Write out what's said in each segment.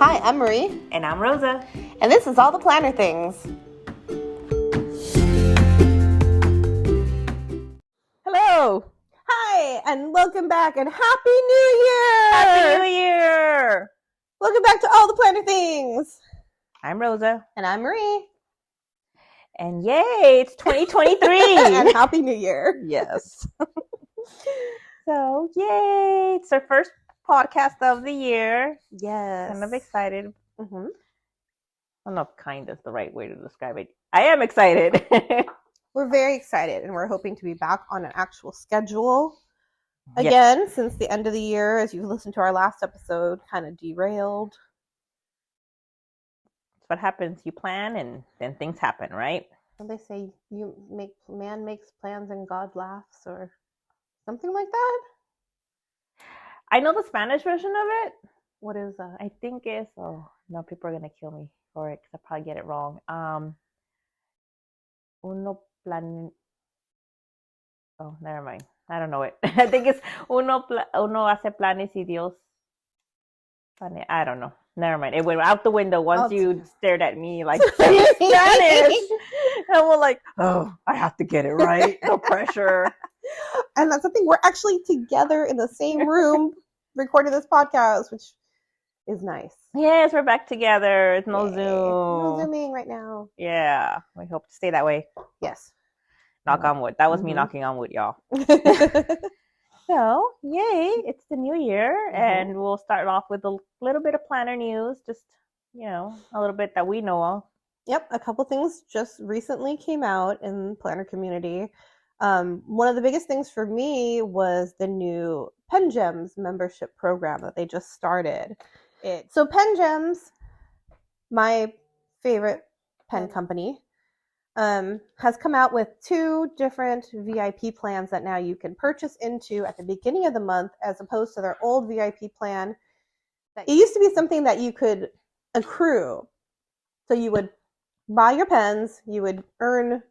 Hi, I'm Marie. And I'm Rosa. And this is All the Planner Things. Hello. Hi, and welcome back, and Happy New Year! Happy New Year! Welcome back to All the Planner Things. I'm Rosa. And I'm Marie. And yay, it's 2023! And Happy New Year. Yes. So, yay! It's our first podcast of the year. Yes. Kind of excited. Mm-hmm. I don't know if kind is the right way to describe it. I am excited. We're very excited, and we're hoping to be back on an actual schedule again, since the end of the year, as you listened to our last episode, kind of derailed. That's what happens. You plan, and then things happen, right? And they say man makes plans and God laughs, or something like that. I know the Spanish version of it. What is that? I think it's, no, people are going to kill me for it because I probably get it wrong. Never mind. I don't know it. I think it's uno hace planes y Dios. I don't know. Never mind. It went out the window once you stared at me like Spanish. And we're like, I have to get it right. No pressure. And that's the thing. We're actually together in the same room recording this podcast, which is nice. Yes, we're back together. It's no Zoom. No Zooming right now. Yeah. We hope to stay that way. Yes. Knock on wood. That was me knocking on wood, y'all. So, yay. It's the new year. And we'll start off with a little bit of planner news. Just, a little bit that we know of. Yep. A couple things just recently came out in the planner community. One of the biggest things for me was the new Pen Gems membership program that they just started. So Pen Gems, my favorite pen company, has come out with 2 different VIP plans that now you can purchase into at the beginning of the month, as opposed to their old VIP plan. It used to be something that you could accrue. So you would buy your pens, you would earn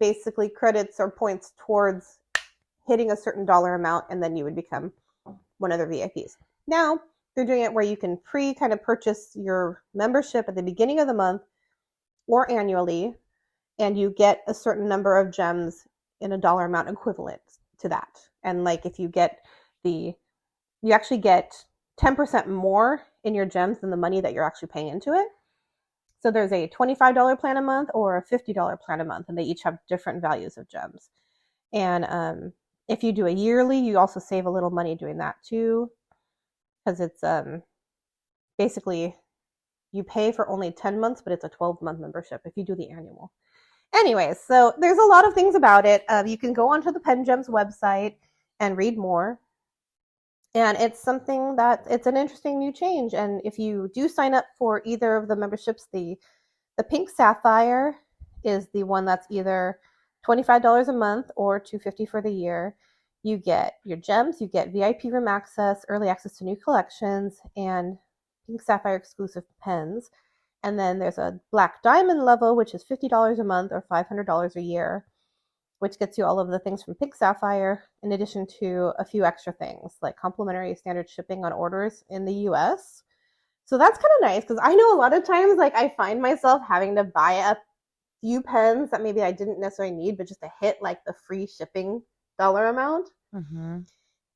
basically credits or points towards hitting a certain dollar amount, and then you would become one of their VIPs. Now they're doing it where you can kind of purchase your membership at the beginning of the month or annually, and you get a certain number of gems in a dollar amount equivalent to that. And like if you you actually get 10% more in your gems than the money that you're actually paying into it. So there's a $25 plan a month or a $50 plan a month, and they each have different values of gems. And if you do a yearly, you also save a little money doing that too, because it's basically you pay for only 10 months, but it's a 12-month membership if you do the annual. Anyways, so there's a lot of things about it. You can go onto the Pen Gems website and read more. And it's something that it's an interesting new change. And if you do sign up for either of the memberships, the Pink Sapphire is the one that's either $25 a month or $250 for the year. You get your gems, you get VIP room access, early access to new collections, and Pink Sapphire exclusive pens. And then there's a Black Diamond level, which is $50 a month or $500 a year, which gets you all of the things from Pink Sapphire, in addition to a few extra things, like complimentary standard shipping on orders in the US. So that's kind of nice, because I know a lot of times, like, I find myself having to buy a few pens that maybe I didn't necessarily need, but just to hit, like, the free shipping dollar amount. Mm-hmm.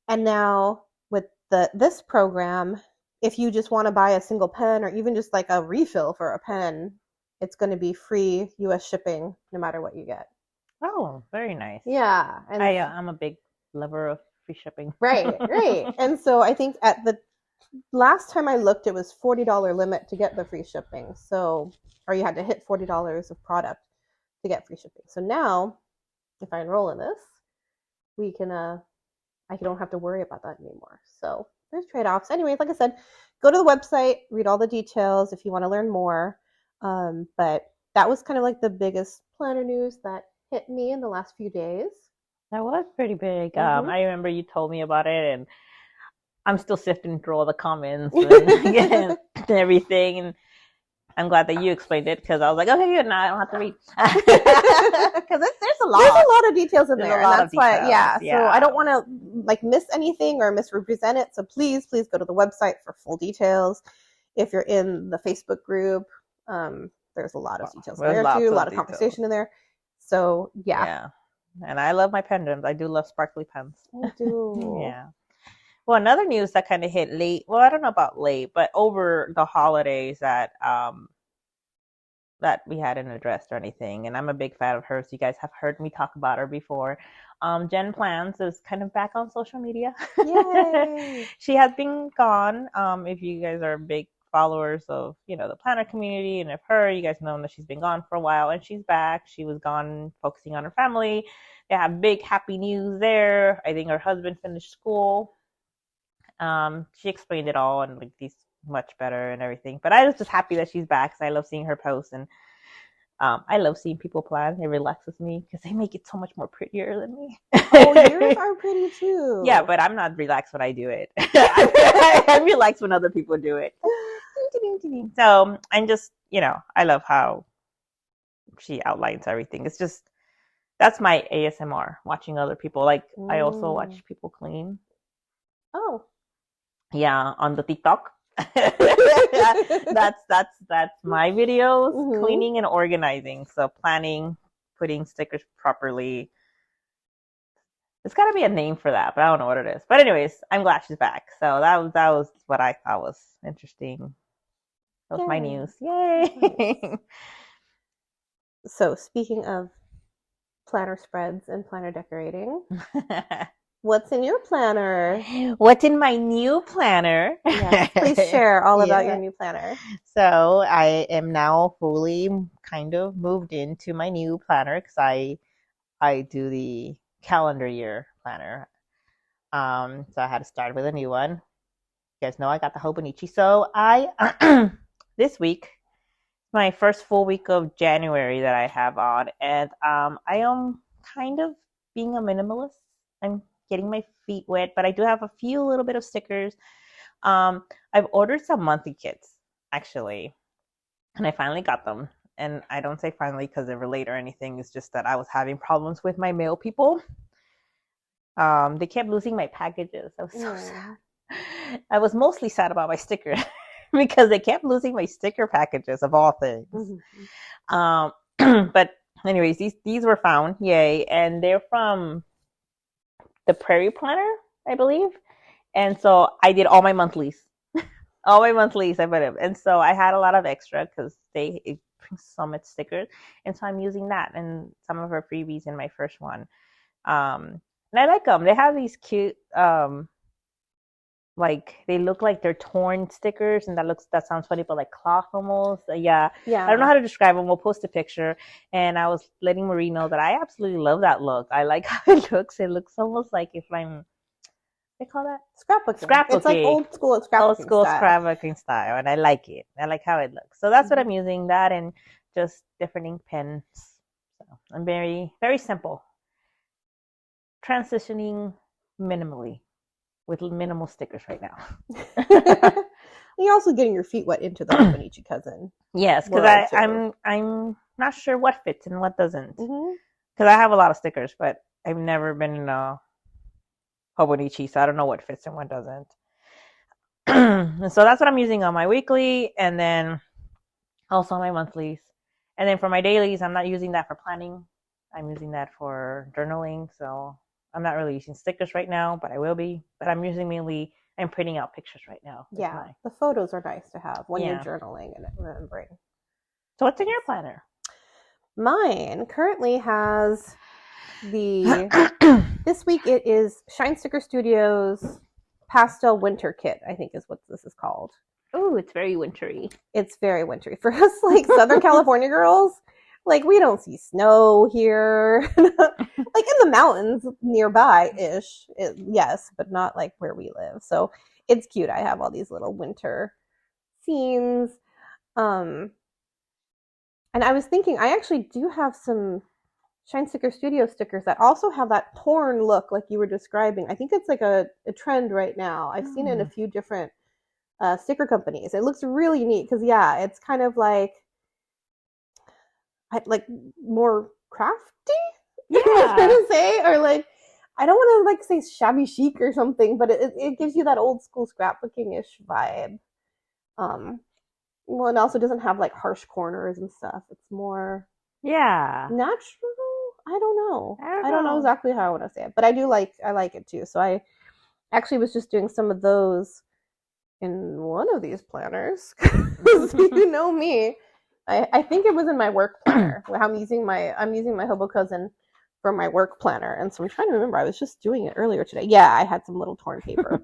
And now, with this program, if you just want to buy a single pen, or even just, like, a refill for a pen, it's going to be free US shipping no matter what you get. Oh, very nice. Yeah. And I'm a big lover of free shipping. Right. And so I think at the last time I looked, it was $40 limit to get the free shipping. So, or you had to hit $40 of product to get free shipping. So now, if I enroll in this, we can, I don't have to worry about that anymore. So there's trade-offs. Anyways, like I said, go to the website, read all the details if you want to learn more. But that was kind of like the biggest planner news that hit me in the last few days. That was pretty big. I remember you told me about it, and I'm still sifting through all the comments and everything. And I'm glad that you explained it, because I was like, okay, good, now I don't have to read. Because there's a lot. There's a lot of details in there. And that's why, so I don't want to miss anything or misrepresent it. So please go to the website for full details. if you're in the Facebook group, there's a lot of details there too, a lot of conversation in there. So yeah. And I love my pendants. I do love sparkly pens. I do. Yeah. Well, another news that kind of hit late. Well, I don't know about late, but over the holidays that we hadn't addressed or anything. And I'm a big fan of hers. You guys have heard me talk about her before. Jen Plans is kind of back on social media. Yay! She has been gone. If you guys are big followers of, the planner community and of her, you guys know that she's been gone for a while, and she's back. She was gone focusing on her family. They have big happy news there. I think her husband finished school. She explained it all and like these much better and everything. But I was just happy that she's back because I love seeing her posts, and I love seeing people plan. It relaxes me because they make it so much more prettier than me. Oh, yours are pretty too. Yeah, but I'm not relaxed when I do it. I'm relaxed when other people do it. So I'm just, I love how she outlines everything. It's just, that's my ASMR, watching other people. Like, I also watch people clean. Oh. Yeah, on the TikTok. that's my videos, cleaning and organizing. So planning, putting stickers properly. There's got to be a name for that, but I don't know what it is. But anyways, I'm glad she's back. So that was what I thought was interesting. That was my news. Yay! So speaking of planner spreads and planner decorating, what's in your planner? What's in my new planner? Yes, please share all about your new planner. So I am now fully kind of moved into my new planner because I do the calendar year planner. So I had to start with a new one. You guys know I got the Hobonichi. So I this week, my first full week of January that I have on, and I am kind of being a minimalist. I'm getting my feet wet, but I do have a few little bit of stickers. I've ordered some monthly kits actually, and I finally got them. And I don't say finally because they were late or anything. It's just that I was having problems with my mail people. They kept losing my packages. I was so sad. I was mostly sad about my stickers because they kept losing my sticker packages of all things. But anyways, these were found. Yay. And they're from the Prairie Planner, I believe. And so I did all my monthlies. All my monthlies, I put them. And so I had a lot of extra because it brings so much stickers. And so I'm using that and some of her freebies in my first one. And I like them. They have these cute, like they look like they're torn stickers, and that sounds funny, but like cloth almost. Yeah. I don't know how to describe them. We'll post a picture. And I was letting Marie know that I absolutely love that look. I like how it looks. It looks almost like if I'm, they call that scrapbooking. It's like old school scrapbooking style, and I like it. I like how it looks. So that's what I'm using. That and just different ink pens. So I'm very, very simple. Transitioning minimally with minimal stickers right now. You're also getting your feet wet into the Hobonichi cousin. Yes, because I'm not sure what fits and what doesn't. Because I have a lot of stickers, but I've never been in a Hobonichi, so I don't know what fits and what doesn't. And so that's what I'm using on my weekly, and then also on my monthlies. And then for my dailies, I'm not using that for planning. I'm using that for journaling. So I'm not really using stickers right now, but I will be. But I'm I'm printing out pictures right now. Yeah, the photos are nice to have when you're journaling and remembering. So what's in your planner? Mine currently has this week it is Shine Sticker Studios Pastel Winter Kit, I think is what this is called. Oh, it's very wintry. It's very wintry. For us, like Southern California girls, like we don't see snow here. Like in the mountains nearby-ish, yes, but not like where we live. So it's cute. I have all these little winter scenes. And I was thinking, I actually do have some Shine Sticker Studio stickers that also have that torn look like you were describing. I think it's like a trend right now. I've seen it in a few different sticker companies. It looks really neat because, yeah, it's kind of like more crafty? Yeah. I was trying to say, or like, I don't want to like say shabby chic or something, but it gives you that old school scrapbooking-ish vibe. well, it also doesn't have like harsh corners and stuff. It's more Yeah. natural. I don't know. I I don't don't know know. exactly how I want to say it, but I like it too. So I actually was just doing some of those in one of these planners. You know me. I think it was in my work planner. I'm using my Hobo Cousin for my work planner, and so I'm trying to remember. I was just doing it earlier today. Yeah, I had some little torn paper.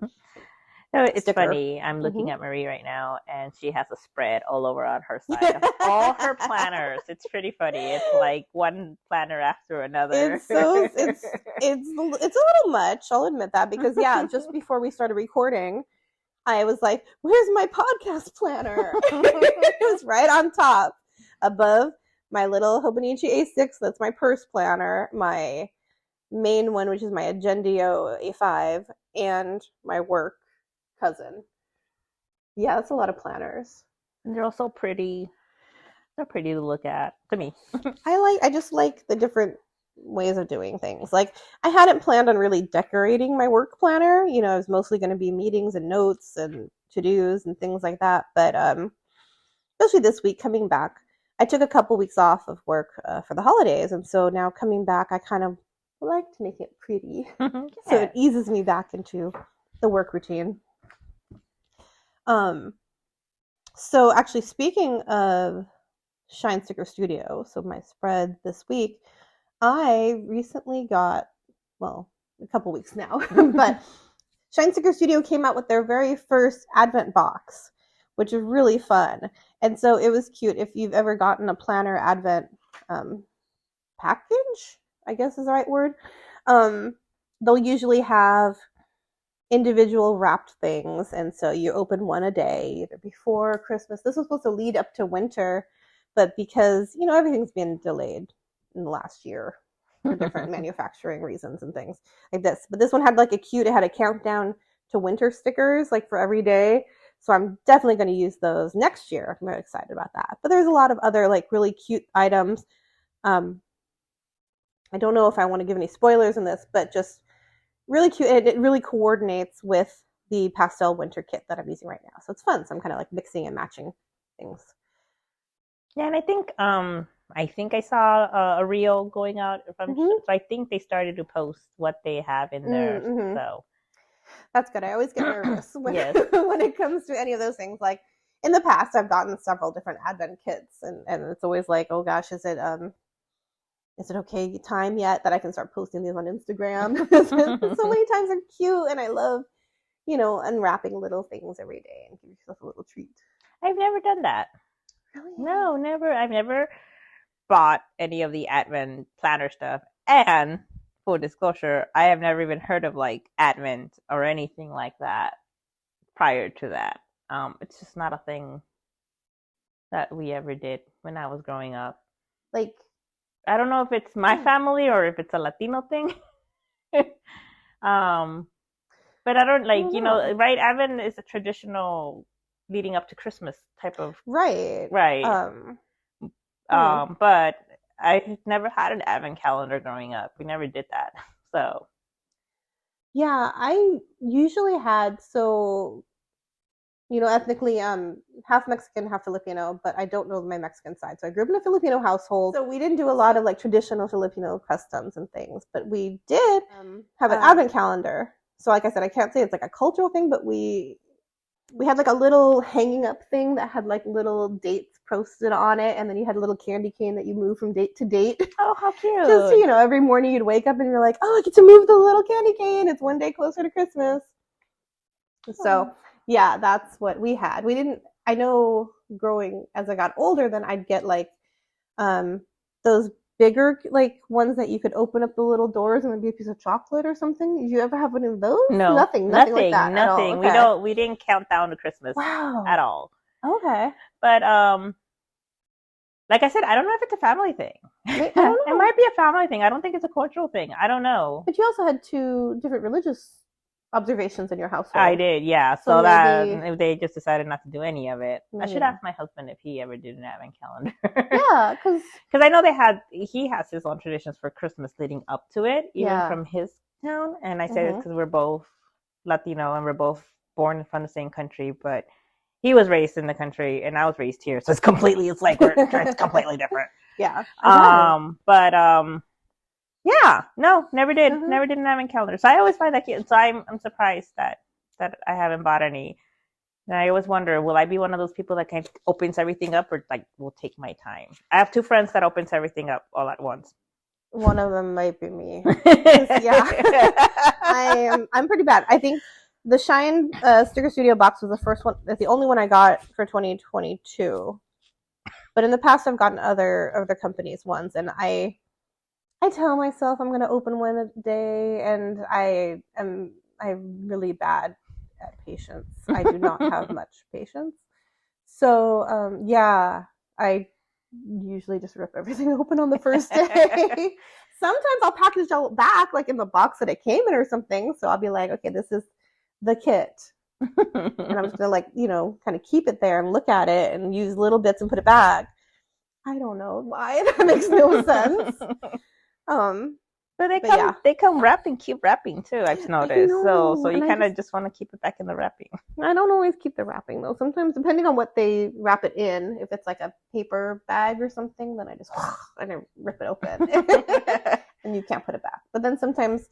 No, it's sticker. funny. I'm looking at Marie right now, and she has a spread all over on her side of all her planners. It's pretty funny. It's like one planner after another. It's a little much. I'll admit that, because yeah, just before we started recording, I was like, "Where's my podcast planner?" It was right on top, above my little Hobonichi A6. That's my purse planner. My main one, which is my Agendio A5, and my work cousin. Yeah, that's a lot of planners. And they're also pretty. They're pretty to look at to me. I just like the different ways of doing things. Like, I hadn't planned on really decorating my work planner. You know, it was mostly going to be meetings and notes and to-dos and things like that. But especially this week coming back, I took a couple weeks off of work for the holidays, and so now coming back, I kind of like to make it pretty. Yeah. So it eases me back into the work routine. So actually, speaking of Shine Sticker Studio, so my spread this week, I recently got, well, a couple weeks now, but Shine Sticker Studio came out with their very first Advent box, which is really fun. And so it was cute. If you've ever gotten a planner Advent package, I guess is the right word, they'll usually have individual wrapped things, and so you open one a day, either before Christmas. This was supposed to lead up to winter, but because, you know, everything's been delayed in the last year for different manufacturing reasons and things like this. But this one had like it had a countdown to winter stickers, like for every day. So I'm definitely going to use those next year. I'm very excited about that. But there's a lot of other like really cute items. I don't know if I want to give any spoilers in this, but just really cute. It really coordinates with the pastel winter kit that I'm using right now. So it's fun. So I'm kind of like mixing and matching things. Yeah, and I think I saw a reel going out from. So I think they started to post what they have in there. So that's good. I always get nervous when it comes to any of those things. Like in the past, I've gotten several different Advent kits, and it's always like, oh gosh, is it okay time yet that I can start posting these on Instagram? So many times they're cute, and I love, you know, unwrapping little things every day and give yourself a little treat. I've never done that. Really? No, never. I've never bought any of the Advent planner stuff. And full disclosure, I have never even heard of like Advent or anything like that prior to that. It's just not a thing that we ever did when I was growing up. Like, I don't know if it's my family or if it's a Latino thing. But I don't like, you know, right? Advent is a traditional leading up to Christmas type of. Right. But I never had an Advent calendar growing up. We never did that. So. Yeah, I usually had, so, you know, ethnically, half Mexican, half Filipino, but I don't know my Mexican side. So I grew up in a Filipino household. So we didn't do a lot of like traditional Filipino customs and things, but we did have an Advent calendar. So like I said, I can't say it's like a cultural thing, but we had like a little hanging up thing that had like little dates posted on it, and then you had a little candy cane that you move from date to date. Oh, how cute. Just, you know, every morning you'd wake up and you're like, oh, I get to move the little candy cane. It's one day closer to Christmas. So yeah, that's what we had. We didn't, I know growing as I got older, then I'd get like those bigger like ones that you could open up the little doors and there'd be a piece of chocolate or something. Did you ever have one of those? No, nothing like that. Nothing. Okay. We didn't count down to Christmas at all. Okay. But like I said, I don't know if it's a family thing. I don't know. It might be a family thing. I don't think it's a cultural thing. I don't know. But you also had 2 different religious observations in your household. I did, yeah. So that if they just decided not to do any of it, I should ask my husband if he ever did an Advent calendar. Yeah, because I know he has his own traditions for Christmas leading up to it, even from his town. And I said it's because we're both Latino and we're both born from the same country, but he was raised in the country and I was raised here, so it's completely it's completely different. Yeah. But yeah, no, never did. Never did an advent calendar. So I always find that cute. So I'm surprised that I haven't bought any. And I always wonder, will I be one of those people that kind of opens everything up, or like will take my time? I have 2 friends that opens everything up all at once. One of them might be me. Yeah, I'm pretty bad. I think the Shine Sticker Studio box was the first one. That's the only one I got for 2022. But in the past, I've gotten other companies' ones, and I tell myself I'm going to open one a day, and I'm really bad at patience. I do not have much patience. So yeah, I usually just rip everything open on the first day. Sometimes I'll package it back like in the box that it came in or something. So I'll be like, okay, this is the kit. And I'm just gonna like, kind of keep it there and look at it and use little bits and put it back. I don't know why. That makes no sense. But they come wrapping, keep wrapping too, I've noticed. So you kind of just want to keep it back in the wrapping. I don't always keep the wrapping though. Sometimes, depending on what they wrap it in, if it's like a paper bag or something, then I just rip it open and you can't put it back. But then sometimes,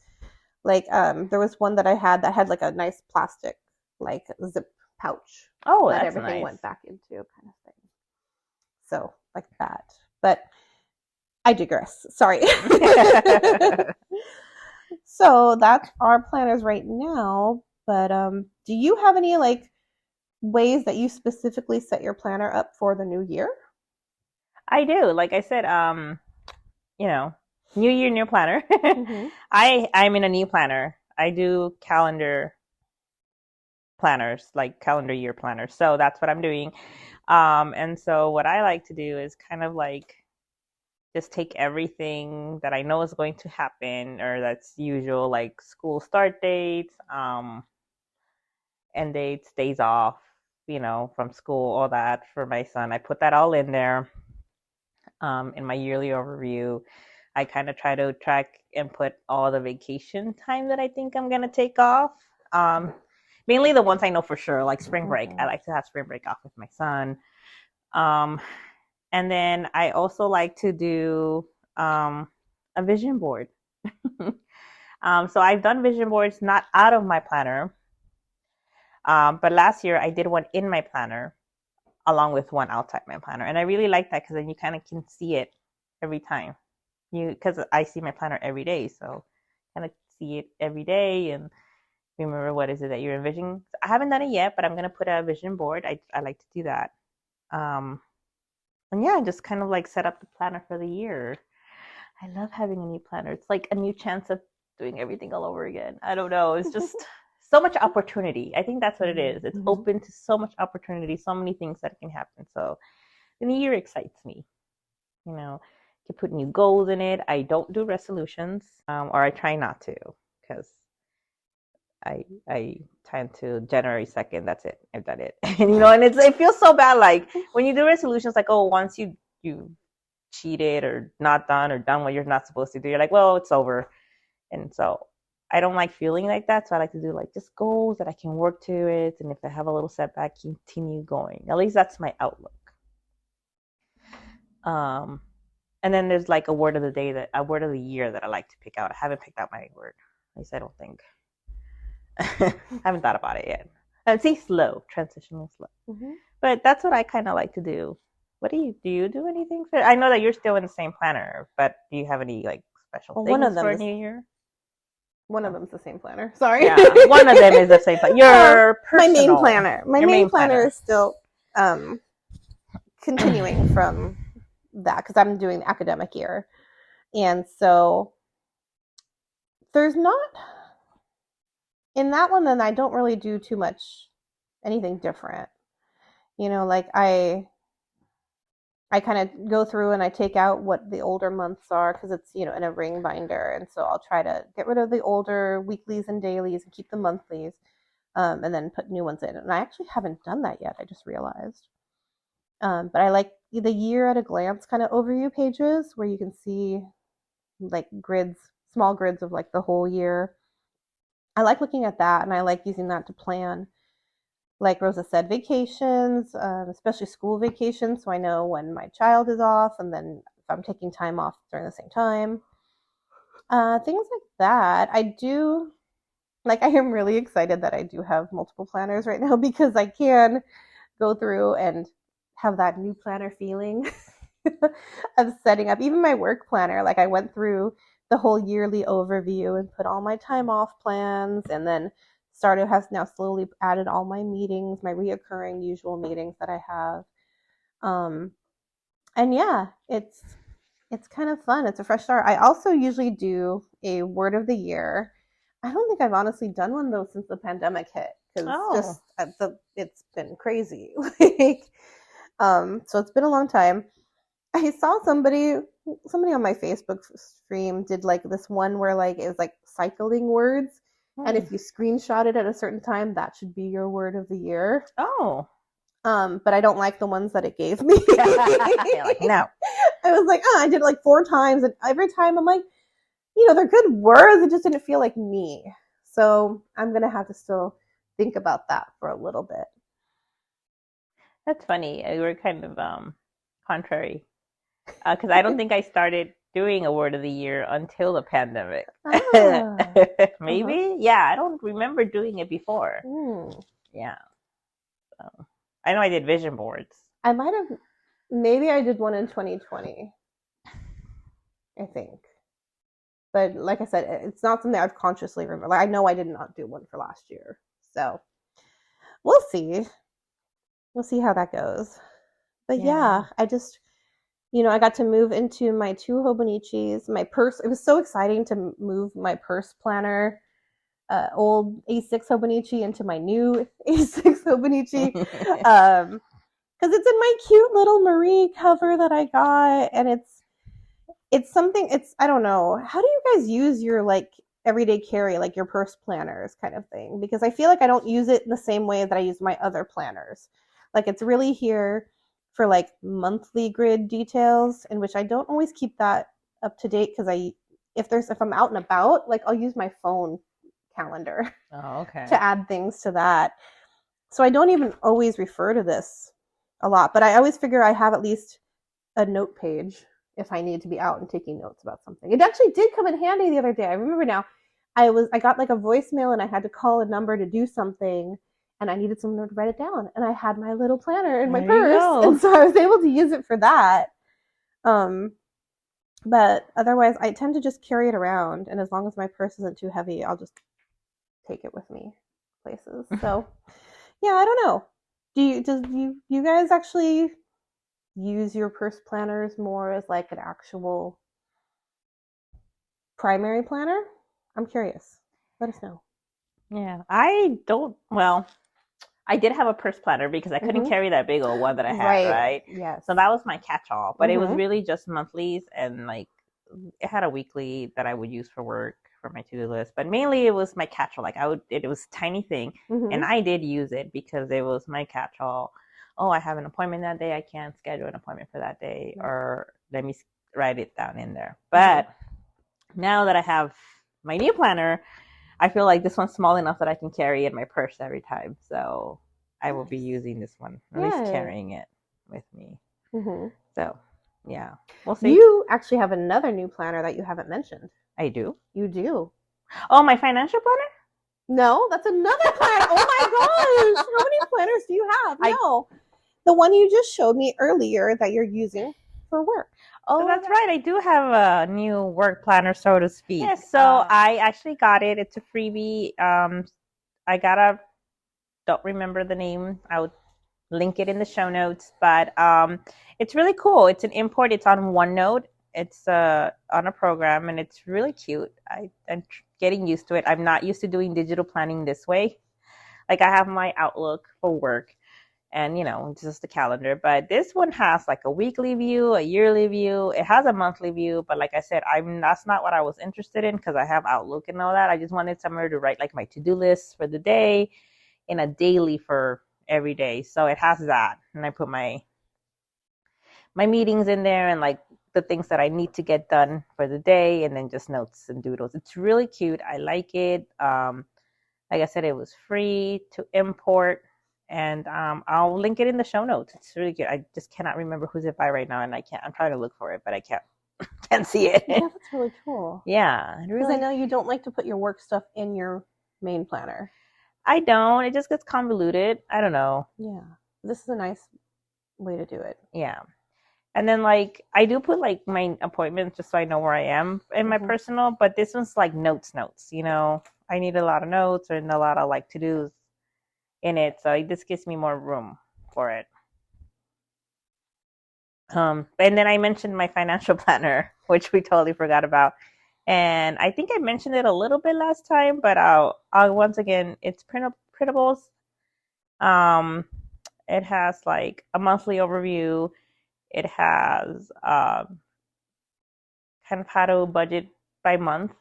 like there was one that I had that had like a nice plastic like zip pouch. Oh, that that's everything nice. went back into kind of thing. So like that, but I digress. Sorry. So that's our planners right now. But do you have any like ways that you specifically set your planner up for the new year? I do. Like I said, new year, new planner. I'm in a new planner. I do calendar planners, like calendar year planners. So that's what I'm doing. And so what I like to do is kind of like just take everything that I know is going to happen or that's usual, like school start dates, end dates, days off, from school, all that for my son. I put that all in there in my yearly overview. I kind of try to track and put all the vacation time that I think I'm going to take off. Mainly the ones I know for sure, like spring break. I like to have spring break off with my son. And then I also like to do a vision board. So I've done vision boards not out of my planner, but last year I did one in my planner along with one outside my planner. And I really like that because then you kind of can see it every time. Because I see my planner every day, so kind of see it every day and remember what is it that you're envisioning. I haven't done it yet, but I'm going to put a vision board. I like to do that. And yeah, just kind of like set up the planner for the year. I love having a new planner. It's like a new chance of doing everything all over again. I don't know. It's just so much opportunity. I think that's what it is. It's open to so much opportunity, so many things that can happen. So the new year excites me. To put new goals in it. I don't do resolutions, or I try not to, because I tend to January 2nd. That's it. I've done it. And it feels so bad. Like when you do resolutions, like, oh, once you cheated or not done or done what you're not supposed to do, you're like, well, it's over. And so I don't like feeling like that. So I like to do like just goals that I can work to it. And if I have a little setback, continue going. At least that's my outlook. And then there's like a word of the year that I like to pick out. I haven't picked out my word. At least I don't think. I haven't thought about it yet. I'd say slow, transitional slow. But that's what I kind of like to do. What do you do anything for? I know that you're still in the same planner, but do you have any like special things for a new year? One of them's the same planner. Sorry. Yeah, one of them is the same planner. Your personal, my main planner. My main planner is still continuing from that because I'm doing the academic year. And so there's not in that one, then I don't really do too much anything different. Like I kind of go through and I take out what the older months are because it's, in a ring binder. And so I'll try to get rid of the older weeklies and dailies and keep the monthlies and then put new ones in. And I actually haven't done that yet. I just realized. But I like the year at a glance kind of overview pages where you can see like small grids of like the whole year. I like looking at that and I like using that to plan like Rosa said, vacations, especially school vacations, so I know when my child is off and then if I'm taking time off during the same time. Things like that. I am really excited that I do have multiple planners right now because I can go through and have that new planner feeling of setting up even my work planner. Like I went through the whole yearly overview and put all my time off plans, and then started has now slowly added all my meetings, my reoccurring usual meetings that I have. And yeah, it's kind of fun. It's a fresh start. I also usually do a word of the year. I don't think I've honestly done one though since the pandemic hit because it's been crazy. So it's been a long time. I saw somebody on my Facebook stream did like this one where like it was like cycling words, and if you screenshot it at a certain time, that should be your word of the year. Oh. But I don't like the ones that it gave me. You're like, no. I was like, I did it like 4 times, and every time I'm like, they're good words. It just didn't feel like me. So I'm gonna have to still think about that for a little bit. That's funny. We're kind of contrary, because I don't think I started doing a word of the year until the pandemic. Maybe, yeah. I don't remember doing it before. Yeah. So I know I did vision boards. I might have. Maybe I did one in 2020. I think. But like I said, it's not something I've consciously remembered. Like, I know I did not do one for last year. So we'll see. We'll see how that goes. But yeah, I just, I got to move into my 2 Hobonichis, my purse. It was so exciting to move my purse planner, old A6 Hobonichi into my new A6 Hobonichi. Because it's in my cute little Marie cover that I got. And I don't know. How do you guys use your like everyday carry, like your purse planners kind of thing? Because I feel like I don't use it in the same way that I use my other planners. Like it's really here for like monthly grid details, in which I don't always keep that up to date because if I'm out and about, like I'll use my phone calendar to add things to that. So I don't even always refer to this a lot, but I always figure I have at least a note page if I need to be out and taking notes about something. It actually did come in handy the other day. I remember now. I got like a voicemail and I had to call a number to do something, and I needed someone to write it down, and I had my little planner in my purse, and so I was able to use it for that. But otherwise, I tend to just carry it around, and as long as my purse isn't too heavy, I'll just take it with me places. So, yeah, I don't know. Do you guys actually use your purse planners more as like an actual primary planner? I'm curious. Let us know. Yeah, I don't. Well, I did have a purse planner because I couldn't carry that big old one that I had, right? Yes. So that was my catch-all, but it was really just monthlies, and like it had a weekly that I would use for work for my to-do list, but mainly it was my catch-all. Like it was a tiny thing, and I did use it because it was my catch-all. Oh, I have an appointment that day. I can't schedule an appointment for that day, or let me write it down in there. But now that I have my new planner, I feel like this one's small enough that I can carry it in my purse every time. So I will be using this one, at least carrying it with me. So yeah, we'll see. You actually have another new planner that you haven't mentioned. I do. You do. Oh, my financial planner? No, that's another planner. Oh my gosh. How many planners do you have? No. The one you just showed me earlier that you're using for work. Oh, that's right. I do have a new work planner, so to speak. Yes, so I actually got it. It's a freebie. Don't remember the name. I would link it in the show notes. But it's really cool. It's an import. It's on OneNote. It's on a program, and it's really cute. I'm getting used to it. I'm not used to doing digital planning this way. Like I have my Outlook for work, and just the calendar. But this one has like a weekly view, a yearly view. It has a monthly view, but like I said, that's not what I was interested in because I have Outlook and all that. I just wanted somewhere to write like my to-do list for the day and a daily for every day. So it has that, and I put my meetings in there and like the things that I need to get done for the day, and then just notes and doodles. It's really cute. I like it. Like I said, it was free to import. and I'll link it in the show notes. It's really good. I just cannot remember who's it by right now, and I'm trying to look for it, but I can't see it. Yeah, that's really cool. Yeah, because I know you don't like to put your work stuff in your main planner. I don't. It just gets convoluted. I don't know. Yeah, this is a nice way to do it. Yeah. And then like I do put like my appointments just so I know where I am in my personal, but this one's like notes. I need a lot of notes and a lot of like to-dos in it, so this gives me more room for it. And then I mentioned my financial planner, which we totally forgot about. And I think I mentioned it a little bit last time, but I'll once again, it's printables. It has like a monthly overview. It has kind of how to budget by month.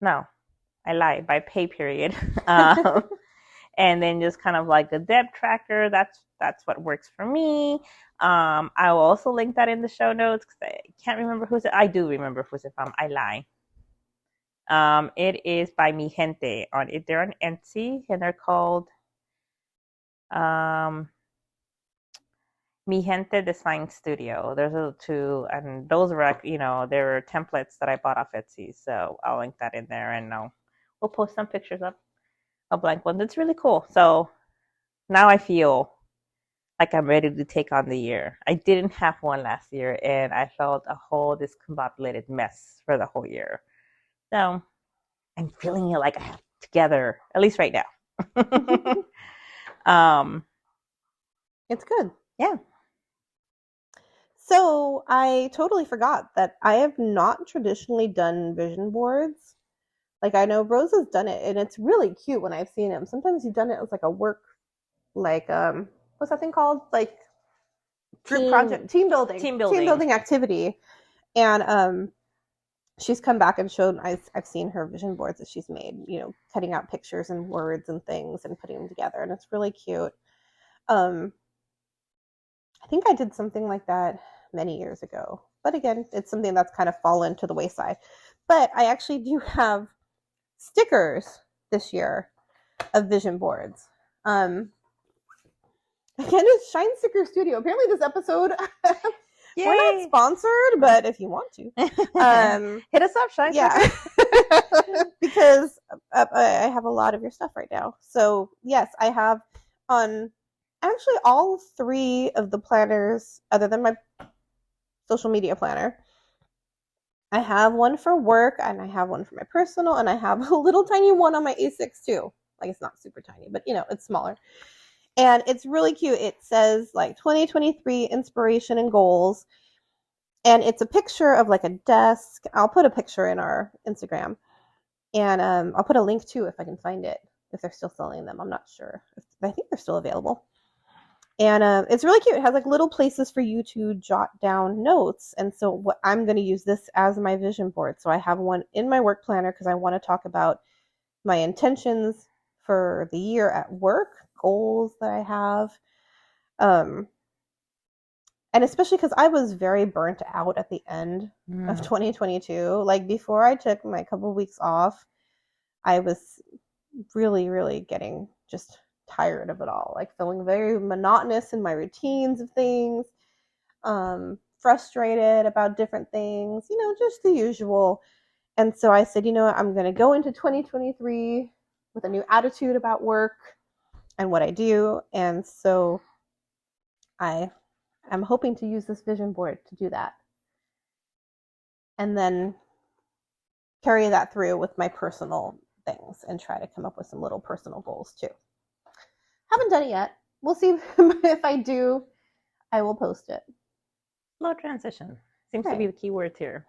No, I lied, by pay period. And then just kind of like a debt tracker. That's what works for me. I will also link that in the show notes because I can't remember who's it. I do remember who's it from. I lie. It is by Mi Gente. They're on Etsy and they're called Mi Gente Design Studio. There's a two, and those are, there are templates that I bought off Etsy. So I'll link that in there, and we'll post some pictures up of blank ones. It's really cool. So now I feel like I'm ready to take on the year. I didn't have one last year, and I felt a whole discombobulated mess for the whole year. So I'm feeling it like I have it together, at least right now. It's good. Yeah. So I totally forgot that I have not traditionally done vision boards. Like I know Rose has done it, and it's really cute when I've seen him. Sometimes you've done it as like a work, like what's that thing called? Like group project, team building activity. And she's come back and showed. I've seen her vision boards that she's made. Cutting out pictures and words and things and putting them together, and it's really cute. I think I did something like that many years ago. But again, it's something that's kind of fallen to the wayside. But I actually do have stickers this year of vision boards. Again, it's Shine Sticker Studio. Apparently this episode, we're not sponsored, but if you want to. Hit us up, Shine Sticker. Because I have a lot of your stuff right now. So yes, I have on actually all three of the planners, other than my social media planner. I have one for work, and I have one for my personal, and I have a little tiny one on my A6 too. Like it's not super tiny, but it's smaller. And it's really cute. It says like 2023 inspiration and goals. And it's a picture of like a desk. I'll put a picture in our Instagram. And I'll put a link too if I can find it, if they're still selling them. I'm not sure. I think they're still available. And it's really cute. It has like little places for you to jot down notes. And so what I'm going to use this as my vision board. So I have one in my work planner because I want to talk about my intentions for the year at work, goals that I have. And especially because I was very burnt out at the end of 2022. Like before I took my couple of weeks off, I was really, really getting just tired of it all, like feeling very monotonous in my routines of things, frustrated about different things, just the usual. And so I said, I'm going to go into 2023 with a new attitude about work and what I do. And so I'm hoping to use this vision board to do that. And then carry that through with my personal things and try to come up with some little personal goals too. Haven't done it yet. We'll see if I do. I will post it. Slow transition seems to be the key words here.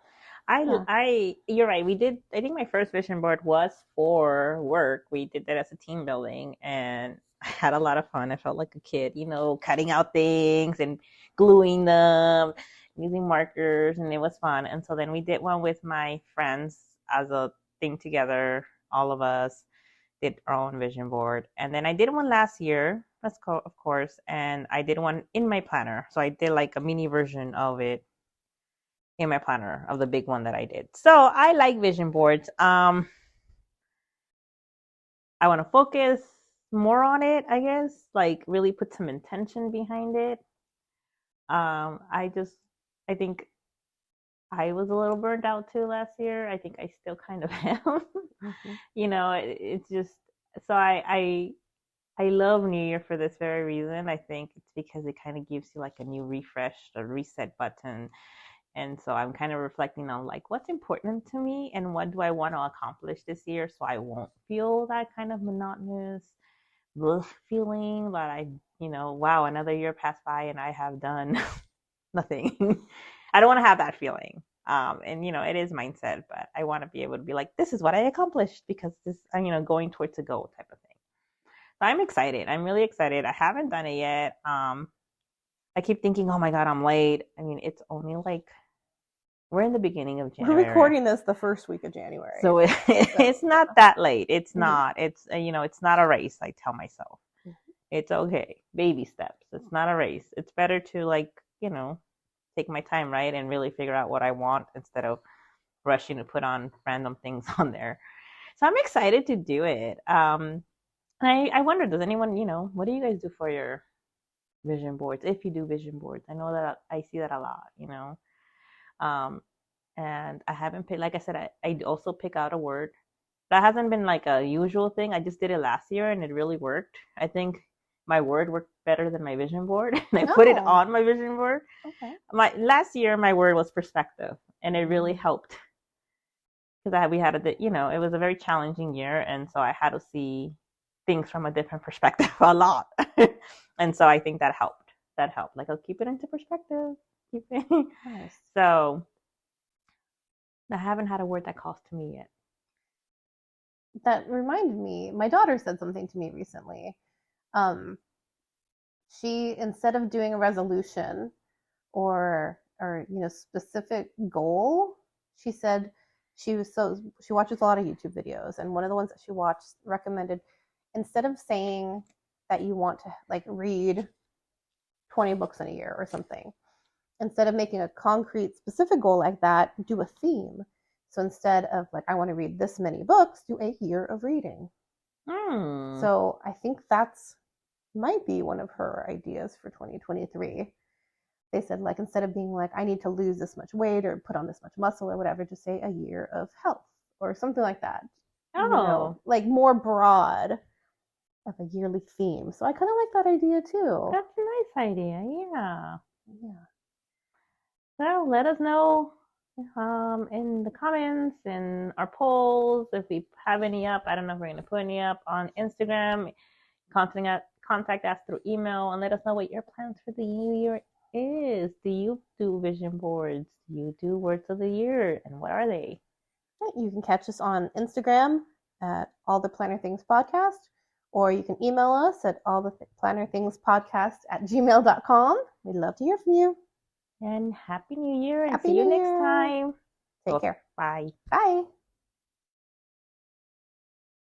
You're right. We did. I think my first vision board was for work. We did that as a team building, and I had a lot of fun. I felt like a kid, cutting out things and gluing them, using markers, and it was fun. And so then we did one with my friends as a thing together. All of us did our own vision board. And then I did one last year, of course, and I did one in my planner. So I did like a mini version of it in my planner of the big one that I did. So I like vision boards. I want to focus more on it, I guess, like really put some intention behind it. I think I was a little burnt out too last year. I think I still kind of am. Mm-hmm. It's just so I love New Year for this very reason. I think it's because it kind of gives you like a new refresh, a reset button. And so I'm kind of reflecting on like what's important to me and what do I want to accomplish this year so I won't feel that kind of monotonous feeling that wow, another year passed by and I have done nothing. I don't want to have that feeling. And it is mindset, but I want to be able to be like, this is what I accomplished because this, going towards a goal type of thing. So I'm excited. I'm really excited. I haven't done it yet. I keep thinking, oh my God, I'm late. I mean, it's only like, we're in the beginning of January. We're recording this the first week of January. So it's not that late. It's not. It's, it's not a race, I tell myself. It's okay. Baby steps. It's not a race. It's better to like, take my time, right? And really figure out what I want instead of rushing to put on random things on there. So I'm excited to do it. I wonder, does anyone, what do you guys do for your vision boards? If you do vision boards, I know that I see that a lot, and I haven't picked, like I said, I also pick out a word. That hasn't been like a usual thing. I just did it last year and it really worked. I think my word worked better than my vision board. And I put it on my vision board. Okay. Last year, my word was perspective, and it really helped because we had it was a very challenging year, and so I had to see things from a different perspective a lot. And so I think that helped. Like, I'll keep it into perspective. Nice. So I haven't had a word that calls to me yet. That reminded me, my daughter said something to me recently. She, instead of doing a resolution or specific goal, she said she watches a lot of YouTube videos, and one of the ones that she watched recommended, instead of saying that you want to like read 20 books in a year or something, instead of making a concrete specific goal like that, do a theme. So instead of like, I want to read this many books, do a year of reading. So I think that's might be one of her ideas for 2023. They said, like, instead of being like, I need to lose this much weight or put on this much muscle or whatever, just say a year of health or something like that. Like more broad of a yearly theme. So I kind of like that idea too. That's a nice idea. Yeah. So let us know in the comments, in our polls, if we have any up. I don't know if we're going to put any up on Instagram. Contact us through email and let us know what your plans for the new year is. Do you do vision boards? Do you do words of the year? And what are they? You can catch us on Instagram at All the Planner Things Podcast, or you can email us at alltheplannerthingspodcast@gmail.com. We'd love to hear from you. And Happy New Year, and see you next time. Take care. Bye. Bye.